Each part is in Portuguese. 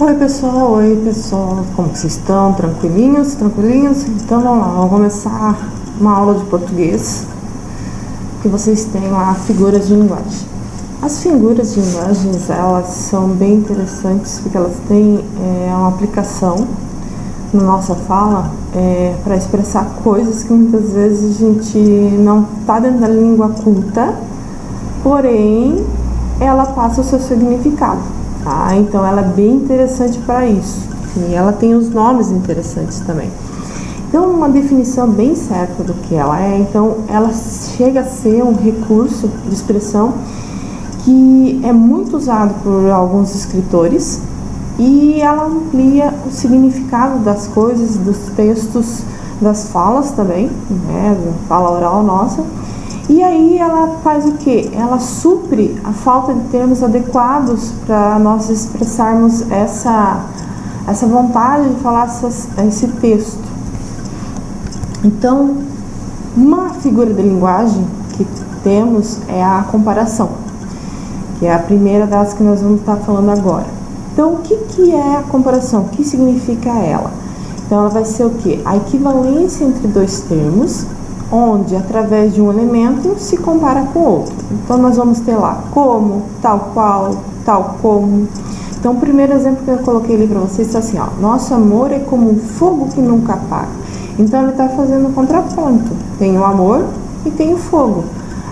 Oi pessoal, como que vocês estão? Tranquilinhos? Tranquilinhos? Então vamos lá, vamos começar uma aula de português que vocês têm lá figuras de linguagem. As figuras de linguagem, elas são bem interessantes porque elas têm uma aplicação na nossa fala para expressar coisas que muitas vezes a gente não está dentro da língua culta, porém ela passa o seu significado. Tá? Então ela é bem interessante para isso e ela tem os nomes interessantes também. Então uma definição bem certa do que ela é, então ela chega a ser um recurso de expressão que é muito usado por alguns escritores e ela amplia o significado das coisas, dos textos, das falas também, né, da fala oral nossa. E aí ela faz o quê? Ela supre a falta de termos adequados para nós expressarmos essa vontade de falar esse texto. Então, uma figura de linguagem que temos é a comparação, que é a primeira das que nós vamos estar falando agora. Então, o que é a comparação? O que significa ela? Então, ela vai ser o quê? A equivalência entre dois termos, onde através de um elemento se compara com outro. Então nós vamos ter lá como, tal qual, tal como. Então o primeiro exemplo que eu coloquei ali para vocês está assim, ó, nosso amor é como um fogo que nunca apaga. Então ele está fazendo um contraponto, tem o amor e tem o fogo.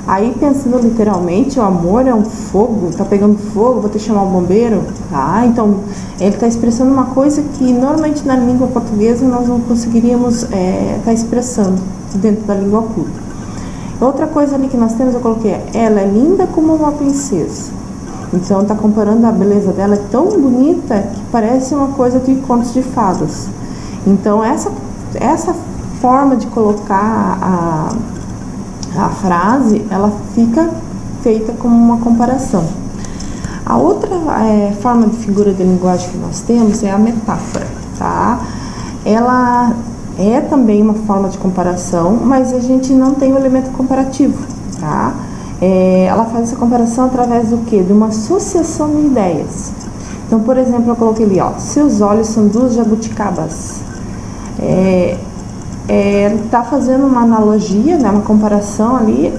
Aí pensando literalmente, o amor é um fogo, está pegando fogo, vou ter que chamar o bombeiro. Tá? Então ele está expressando uma coisa que normalmente na língua portuguesa nós não conseguiríamos estar expressando dentro da língua culta. Outra coisa ali que nós temos, eu coloquei, ela é linda como uma princesa. Então está comparando a beleza dela, é tão bonita que parece uma coisa de contos de fadas. Então essa forma de colocar a frase, ela fica feita como uma comparação. A outra forma de figura de linguagem que nós temos é a metáfora, tá? Ela é também uma forma de comparação, mas a gente não tem o elemento comparativo, tá? Ela faz essa comparação através do quê? De uma associação de ideias. Então, por exemplo, eu coloquei ali, ó, seus olhos são duas jabuticabas. Tá fazendo uma analogia, né, uma comparação ali,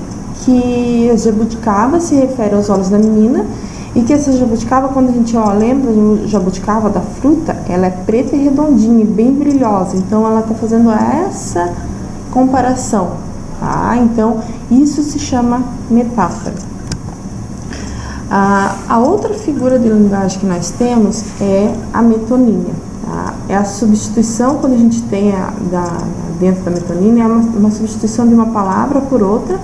que as jabuticabas se refere aos olhos da menina, e que essa jabuticaba, quando a gente lembra de jabuticaba da fruta, ela é preta e redondinha, bem brilhosa. Então ela está fazendo essa comparação, tá? Então isso se chama metáfora. A outra figura de linguagem que nós temos é a metonímia, tá? É a substituição, quando a gente tem dentro da metonímia, é uma substituição de uma palavra por outra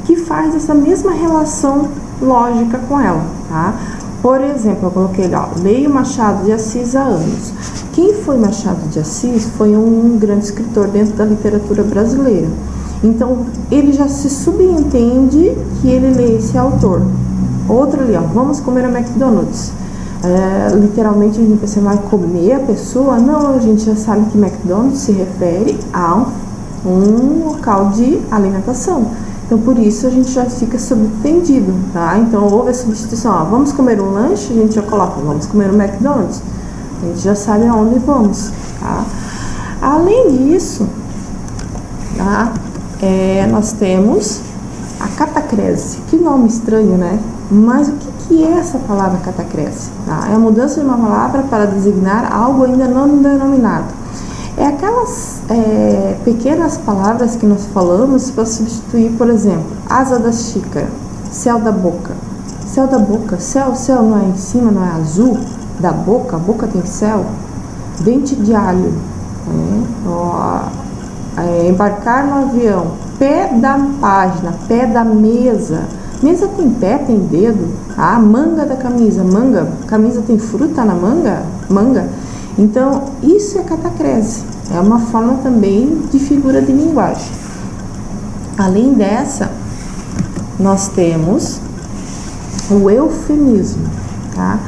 que faz essa mesma relação lógica com ela, tá? Por exemplo, eu coloquei lá, leio Machado de Assis há anos. Quem foi Machado de Assis foi um grande escritor dentro da literatura brasileira. Então, ele já se subentende que ele lê esse autor. Outra ali, ó, vamos comer a McDonald's. Literalmente, a gente pensa, vai comer a pessoa? Não, a gente já sabe que McDonald's se refere a um local de alimentação. Então, por isso, a gente já fica subentendido, tá? Então, houve a substituição, ó, vamos comer um lanche, a gente já coloca, vamos comer um McDonald's. A gente já sabe aonde vamos, tá? Além disso, tá? Nós temos a catacrese. Que nome estranho, né? Mas o que é essa palavra catacrese? Tá? É a mudança de uma palavra para designar algo ainda não denominado. É aquelas pequenas palavras que nós falamos para substituir, por exemplo, asa da xícara, céu da boca. Céu da boca, céu não é em cima, não é azul, da boca, a boca tem céu. Dente de alho, embarcar no avião, pé da página, pé da mesa. Mesa tem pé, tem dedo. Manga da camisa, manga, camisa tem fruta na manga. Então, isso é catacrese. É uma forma também de figura de linguagem. Além dessa, nós temos o eufemismo, tá?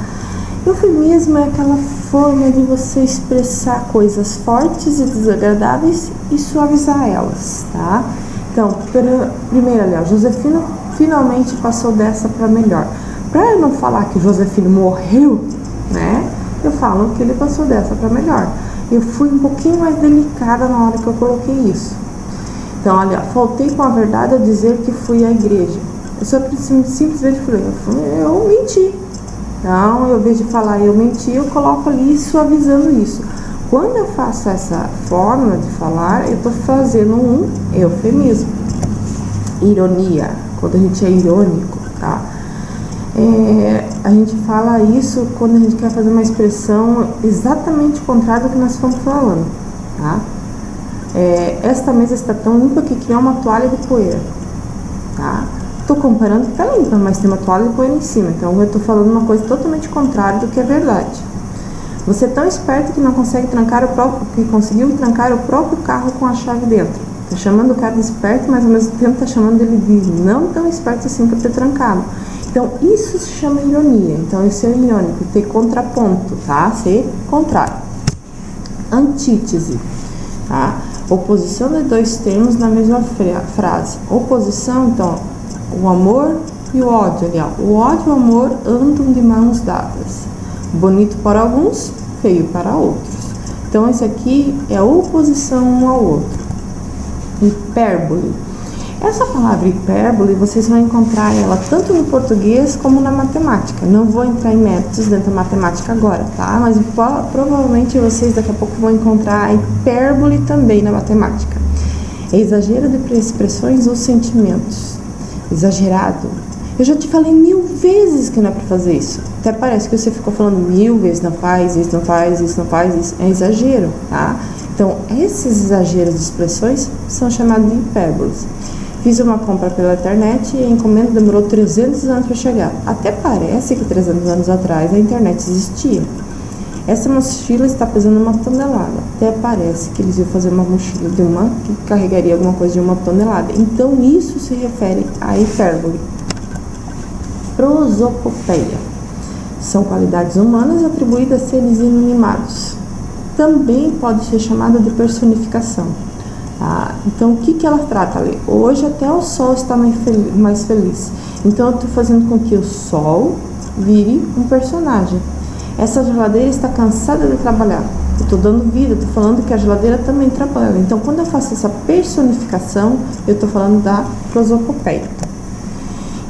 Eufemismo é aquela forma de você expressar coisas fortes e desagradáveis e suavizar elas, tá? Então, primeiro ali, ó, Josefina finalmente passou dessa para melhor. Para eu não falar que Josefina morreu, né? Eu falo falam que ele passou dessa para melhor. Eu fui um pouquinho mais delicada na hora que eu coloquei isso. Então, olha, faltei com a verdade ao dizer que fui à igreja. Eu só simplesmente falei, eu menti. Então, eu, ao invés de falar eu menti, eu coloco ali suavizando isso. Quando eu faço essa forma de falar, eu estou fazendo um eufemismo. Ironia, quando a gente é irônico, tá? A gente fala isso quando a gente quer fazer uma expressão exatamente contrária do que nós estamos falando, tá? Esta mesa está tão limpa que criou uma toalha de poeira, tá? Estou comparando que está limpa, mas tem uma toalha de poeira em cima, então eu estou falando uma coisa totalmente contrária do que é verdade. Você é tão esperto que não consegue conseguiu trancar o próprio carro com a chave dentro. Está chamando o cara de esperto, mas ao mesmo tempo está chamando ele de não tão esperto assim por ter trancado. Então, isso se chama ironia. Então, isso é irônico, ter contraponto, tá? Ser contrário. Antítese, tá? Oposição de dois termos na mesma frase. Oposição, então, o amor e o ódio. Ali, ó. O ódio e o amor andam de mãos dadas. Bonito para alguns, feio para outros. Então, esse aqui é a oposição um ao outro. Hipérbole. Essa palavra hipérbole, vocês vão encontrar ela tanto no português como na matemática. Não vou entrar em métodos dentro da matemática agora, tá? Mas provavelmente vocês daqui a pouco vão encontrar a hipérbole também na matemática. É exagero de expressões ou sentimentos. Exagerado. Eu já te falei 1000 vezes que não é para fazer isso. Até parece que você ficou falando 1000 vezes, não faz isso, não faz isso, não faz isso. É exagero, tá? Então, esses exageros de expressões são chamados de hipérboles. Fiz uma compra pela internet e a encomenda demorou 300 anos para chegar. Até parece que 300 anos atrás a internet existia. Essa mochila está pesando 1 tonelada. Até parece que eles iam fazer uma mochila que carregaria alguma coisa de 1 tonelada. Então, isso se refere à hipérbole. Prosopopeia. São qualidades humanas atribuídas a seres inanimados. Também pode ser chamada de personificação. Tá? Então, o que ela trata ali? Hoje até o sol está mais feliz. Então, eu estou fazendo com que o sol vire um personagem. Essa geladeira está cansada de trabalhar. Eu estou dando vida, estou falando que a geladeira também trabalha. Então, quando eu faço essa personificação, eu estou falando da prosopopeia.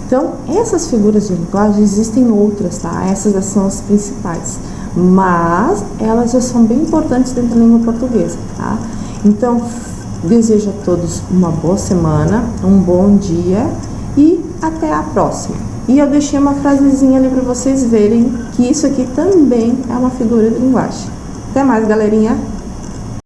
Então, essas figuras de linguagem existem outras, tá? Essas são as principais. Mas elas já são bem importantes dentro da língua portuguesa, tá? Então, desejo a todos uma boa semana, um bom dia e até a próxima. E eu deixei uma frasezinha ali para vocês verem que isso aqui também é uma figura de linguagem. Até mais, galerinha!